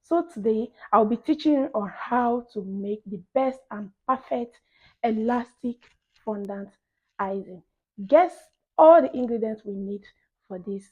So today I'll be teaching you on how to make the best and perfect elastic fondant icing. Guess all the ingredients we need for this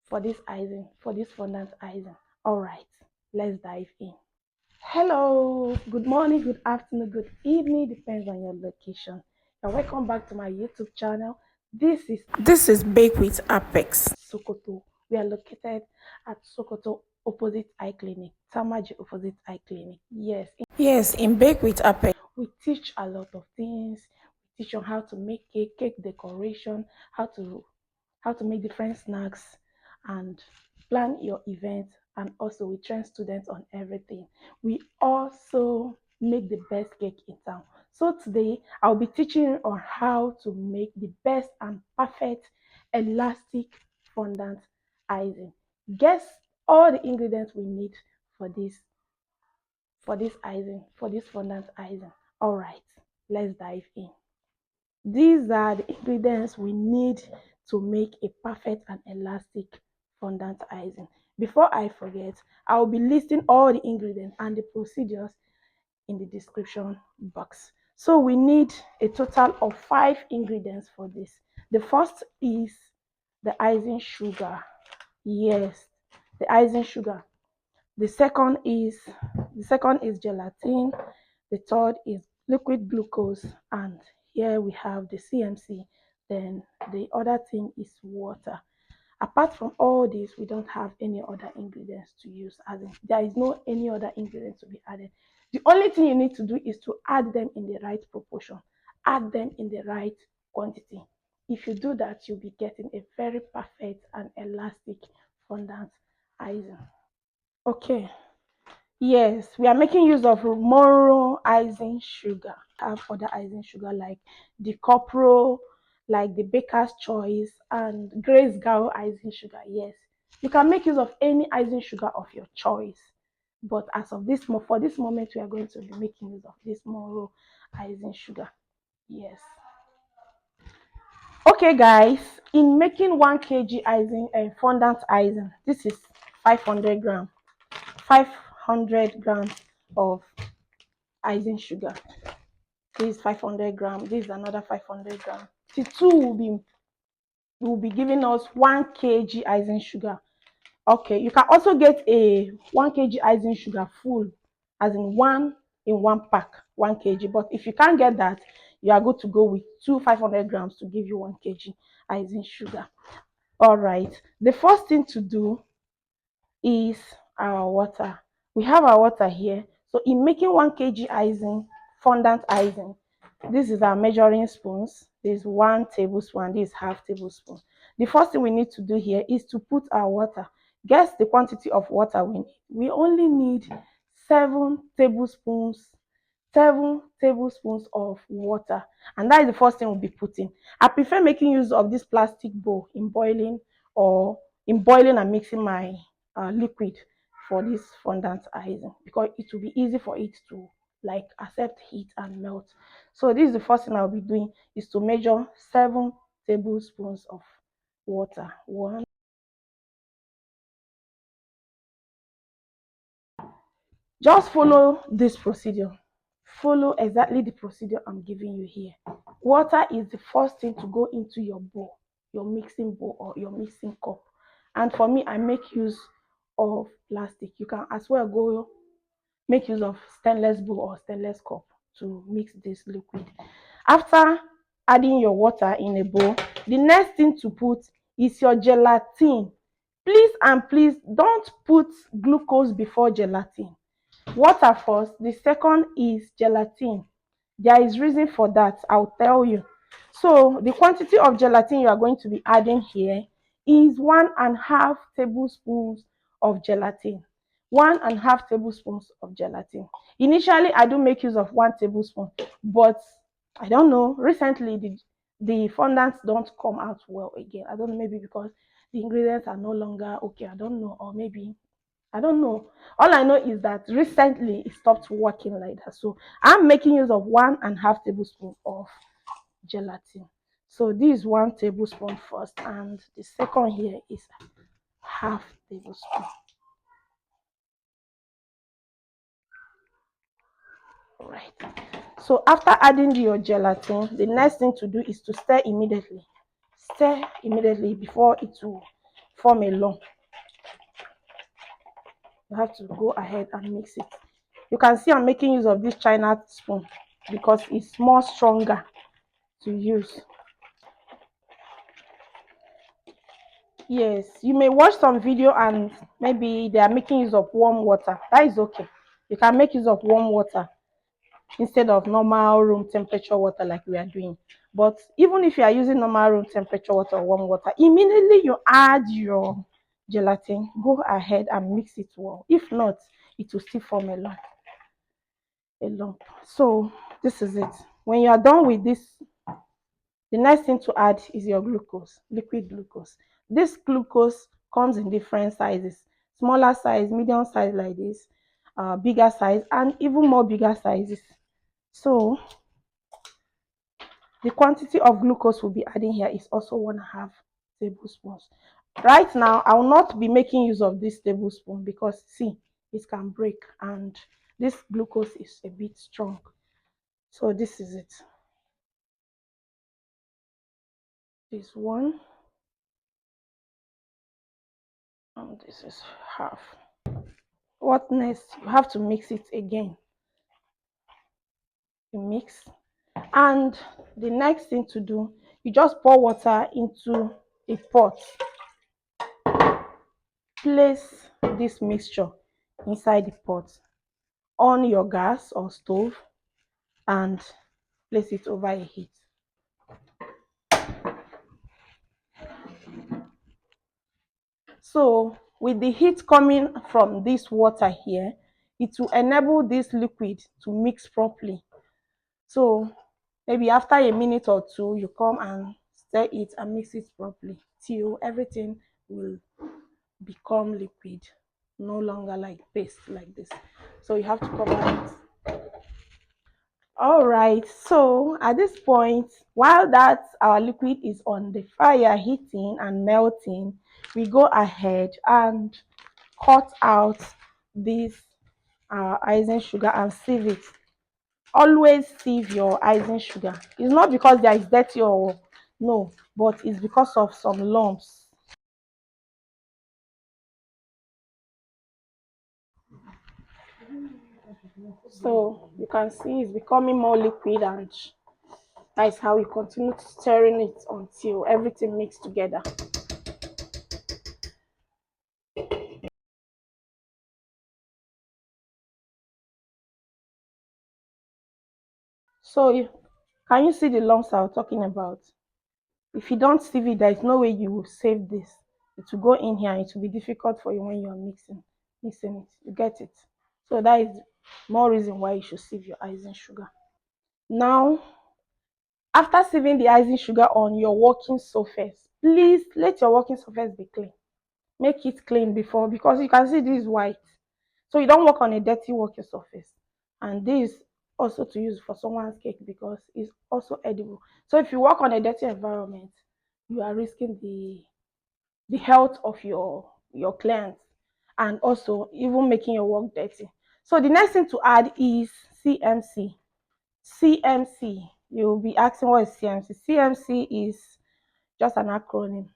fondant icing. All right, let's dive in. Hello, good morning, good afternoon, good evening, depends on your location. And welcome back to my YouTube channel. This is Bake with Apex Sokoto. We are located at Sokoto opposite eye clinic, Tamaji opposite eye clinic. Yes, in Bake with Apex, we teach a lot of things. We teach on how to make cake decoration, how to make different snacks, and plan your event. And also we train students on everything. We also make the best cake in town. So today I'll be teaching you on how to make the best and perfect elastic fondant icing. Guess all the ingredients we need for this fondant icing. All right, let's dive in. These are the ingredients we need to make a perfect and elastic fondant icing. Before I forget, I'll be listing all the ingredients and the procedures in the description box. So we need a total of 5 ingredients for this. The first is the icing sugar. Yes, the icing sugar. The second is gelatin. The third is liquid glucose, and here we have the CMC. Then the other thing is water. Apart from all this, we don't have any other ingredients to use, as in there is no any other ingredients to be added. The only thing you need to do is to add them in the right proportion, add them in the right quantity. If you do that, you'll be getting a very perfect and elastic fondant icing. Okay, yes, we are making use of Moro icing sugar. Have other icing sugar like the Copro, like the Baker's Choice, and Grace Gao icing sugar. Yes, you can make use of any icing sugar of your choice. But as of for this moment, we are going to be making use of this Moro icing sugar. Yes. Okay, guys, in making 1 kg icing and fondant icing, this is 500 gram. 500 grams of icing sugar. This is 500 grams. This is another 500 grams. The two will be giving us 1 kg icing sugar. Okay, you can also get a 1 kg icing sugar full, as in one pack, 1 kg. But if you can't get that, you are good to go with two 500 grams to give you 1 kg icing sugar. All right. The first thing to do is our water. We have our water here. So in making 1 kg icing, fondant icing, this is our measuring spoons. This is 1 tablespoon, this is half tablespoon. The first thing we need to do here is to put our water. Guess the quantity of water we need. We only need 7 tablespoons, 7 tablespoons of water, and that is the first thing we'll be putting. I prefer making use of this plastic bowl in boiling, or in boiling and mixing my liquid for this fondant icing, because it will be easy for it to like accept heat and melt. So this is the first thing I'll be doing, is to measure 7 tablespoons of water. One. Just follow this procedure. Follow exactly the procedure I'm giving you here. Water is the first thing to go into your bowl, your mixing bowl or your mixing cup. And for me, I make use of plastic. You can as well go make use of stainless bowl or stainless cup to mix this liquid. After adding your water in a bowl, the next thing to put is your gelatin. Please and please don't put glucose before gelatin. Water first, the second is gelatin. There is reason for that, I'll tell you. So the quantity of gelatin you are going to be adding here is 1.5 tablespoons of gelatin. 1.5 tablespoons of gelatin. Initially I do make use of 1 tablespoon, but I don't know, recently the fondants don't come out well again. I don't know, maybe because the ingredients are no longer okay, I don't know, or maybe I don't know. All I know is that recently it stopped working like that. So I'm making use of 1.5 tablespoons of gelatin. So this is 1 tablespoon first, and the second here is half tablespoon. Right. So after adding your gelatin, the next thing to do is to stir immediately. Stir immediately before it will form a lump. You have to go ahead and mix it. You can see I'm making use of this china spoon because it's more stronger to use. Yes, you may watch some video and maybe they are making use of warm water. That is okay. You can make use of warm water instead of normal room temperature water like we are doing. But even if you are using normal room temperature water or warm water, immediately you add your gelatin, go ahead and mix it well. If not, it will still form a lump. So this is it. When you are done with this, the next thing to add is your glucose, liquid glucose. This glucose comes in different sizes, smaller size, medium size like this, bigger size, and even more bigger sizes. So the quantity of glucose we'll be adding here is also 1.5 tablespoons. Right now, I will not be making use of this tablespoon because see, it can break and this glucose is a bit strong. So this is it. This one, and this is half. What next? You have to mix it again. You mix, and the next thing to do, you just pour water into a pot. Place this mixture inside the pot. On your gas or stove and place it over a heat. So with the heat coming from this water here, it will enable this liquid to mix properly. So maybe after a minute or two, you come and stir it and mix it properly till everything will become liquid, no longer like paste like this. So you have to cover it. All right, so at this point, while that our liquid is on the fire heating and melting, we go ahead and cut out this icing sugar and sieve it. Always sieve your icing sugar. It's not because there is dirty or no, but it's because of some lumps. So you can see it's becoming more liquid, and that is how we continue stirring it until everything mixed together. So can you see the lumps I was talking about? If you don't sieve it, there is no way you will save this. It will go in here and it will be difficult for you when you are mixing it. You get it? So that is more reason why you should sieve your icing sugar. Now, after sieving the icing sugar on your working surface, please let your working surface be clean. Make it clean before, because you can see this is white. So you don't work on a dirty working surface. And this also to use for someone's cake because it's also edible. So if you work on a dirty environment, you are risking the health of your clients and also even making your work dirty. So the next thing to add is CMC. CMC. You'll be asking what is CMC? CMC is just an acronym.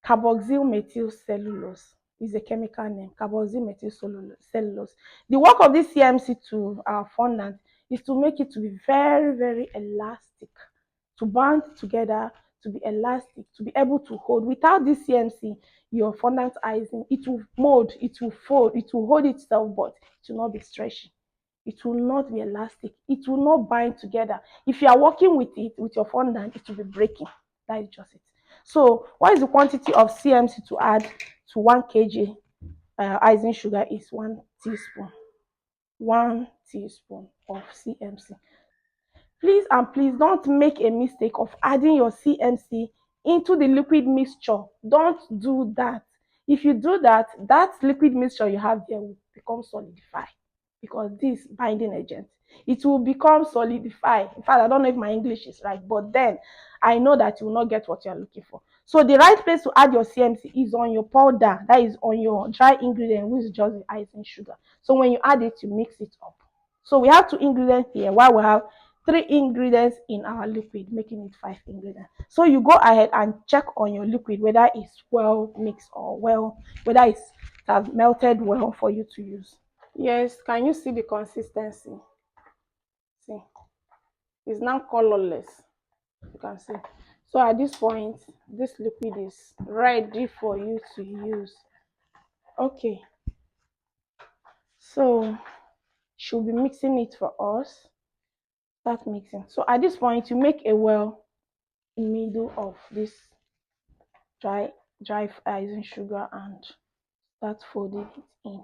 Carboxyl methyl cellulose is a chemical name. Carboxyl methyl cellulose. The work of this CMC to our fondant is to make it to be very, very elastic, to bond together, to be elastic, to be able to hold. Without this CMC, your fondant icing, it will mold, it will fold, it will hold itself, but it will not be stretchy. It will not be elastic. It will not bind together. If you are working with it, with your fondant, it will be breaking. That is just it. So what is the quantity of CMC to add to 1 kg icing sugar is 1 teaspoon. 1 teaspoon of CMC. Please and please don't make a mistake of adding your CMC into the liquid mixture. Don't do that. If you do that, that liquid mixture you have there will become solidified because this binding agent, it will become solidified. In fact, I don't know if my English is right, but then I know that you will not get what you're looking for. So the right place to add your CMC is on your powder, that is on your dry ingredient, which is just the icing sugar. So when you add it, you mix it up. So we have 2 ingredients here while we have 3 ingredients in our liquid, making it 5 ingredients. So you go ahead and check on your liquid whether it's well mixed or whether it has melted well for you to use. Yes, can you see the consistency? See, it's now colorless. You can see. So at this point, this liquid is ready for you to use. Okay, so she'll be mixing it for us. Start mixing. So at this point, you make a well in middle of this dry icing sugar and start folding it in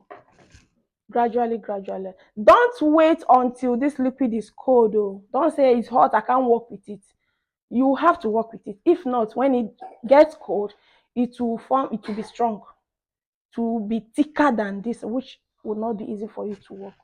gradually. Don't wait until this liquid is cold. Oh, don't say it's hot, I can't work with it. You have to work with it. If not, when it gets cold, it will be strong, to be thicker than this, which will not be easy for you to work with.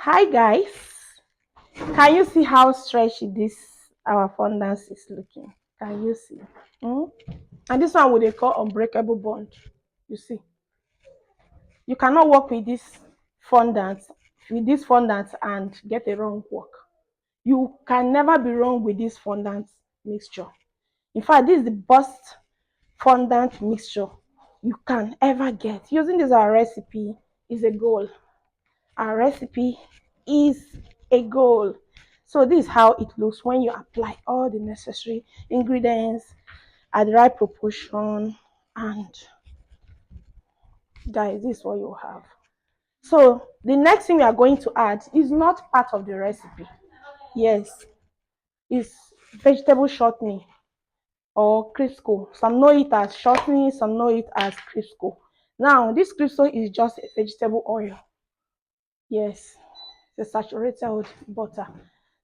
Hi guys, can you see how stretchy this our fondant is looking? Can you see? And this one they call unbreakable bond. You see, you cannot work with this fondant and get a wrong work. You can never be wrong with this fondant mixture. In fact, this is the best fondant mixture you can ever get. Using this our recipe is a goal. Our recipe is a goal. So this is how it looks when you apply all the necessary ingredients at the right proportion, and guys, this is what you have. So the next thing we are going to add is not part of the recipe. Yes, it's vegetable shortening or Crisco. Some know it as shortening, some know it as Crisco. Now, this Crisco is just a vegetable oil. Yes, it's a saturated butter.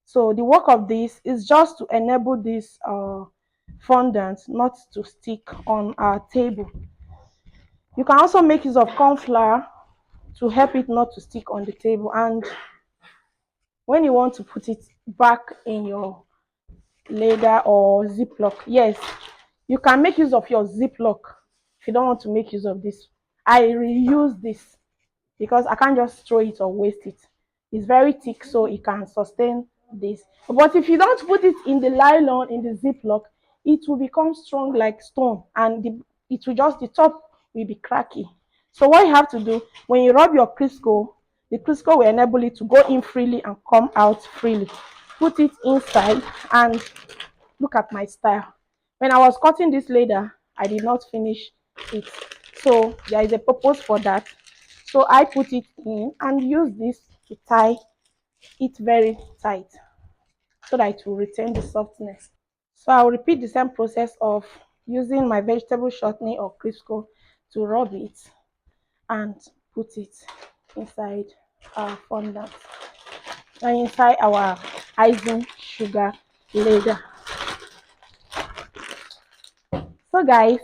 So the work of this is just to enable this fondant not to stick on our table. You can also make use of corn flour to help it not to stick on the table. And when you want to put it back in your leather or ziploc, yes, you can make use of your ziploc. If you don't want to make use of this, I reuse this because I can't just throw it or waste it. It's very thick, so it can sustain this. But if you don't put it in the nylon, in the ziploc, it will become strong like stone, and the top will be cracky. So what you have to do, when you rub your Crisco, the Crisco will enable it to go in freely and come out freely. Put it inside, and look at my style. When I was cutting this leather, I did not finish it. So there is a purpose for that. So I put it in and use this to tie it very tight so that it will retain the softness. So I'll repeat the same process of using my vegetable shortening or Crisco to rub it and put it inside our fondant and inside our icing sugar leather. So guys,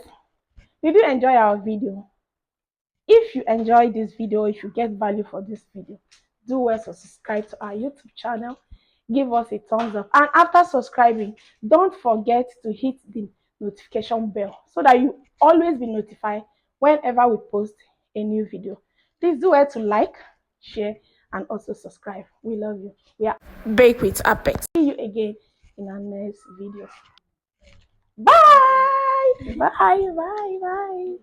did you enjoy our video? If you enjoyed this video, if you get value for this video, do well to subscribe to our YouTube channel. Give us a thumbs up, and after subscribing, don't forget to hit the notification bell so that you always be notified whenever we post a new video. Please do well to like, share, and also subscribe. We love you. We are Bake with Apex. See you again in our next video. Bye. Bye.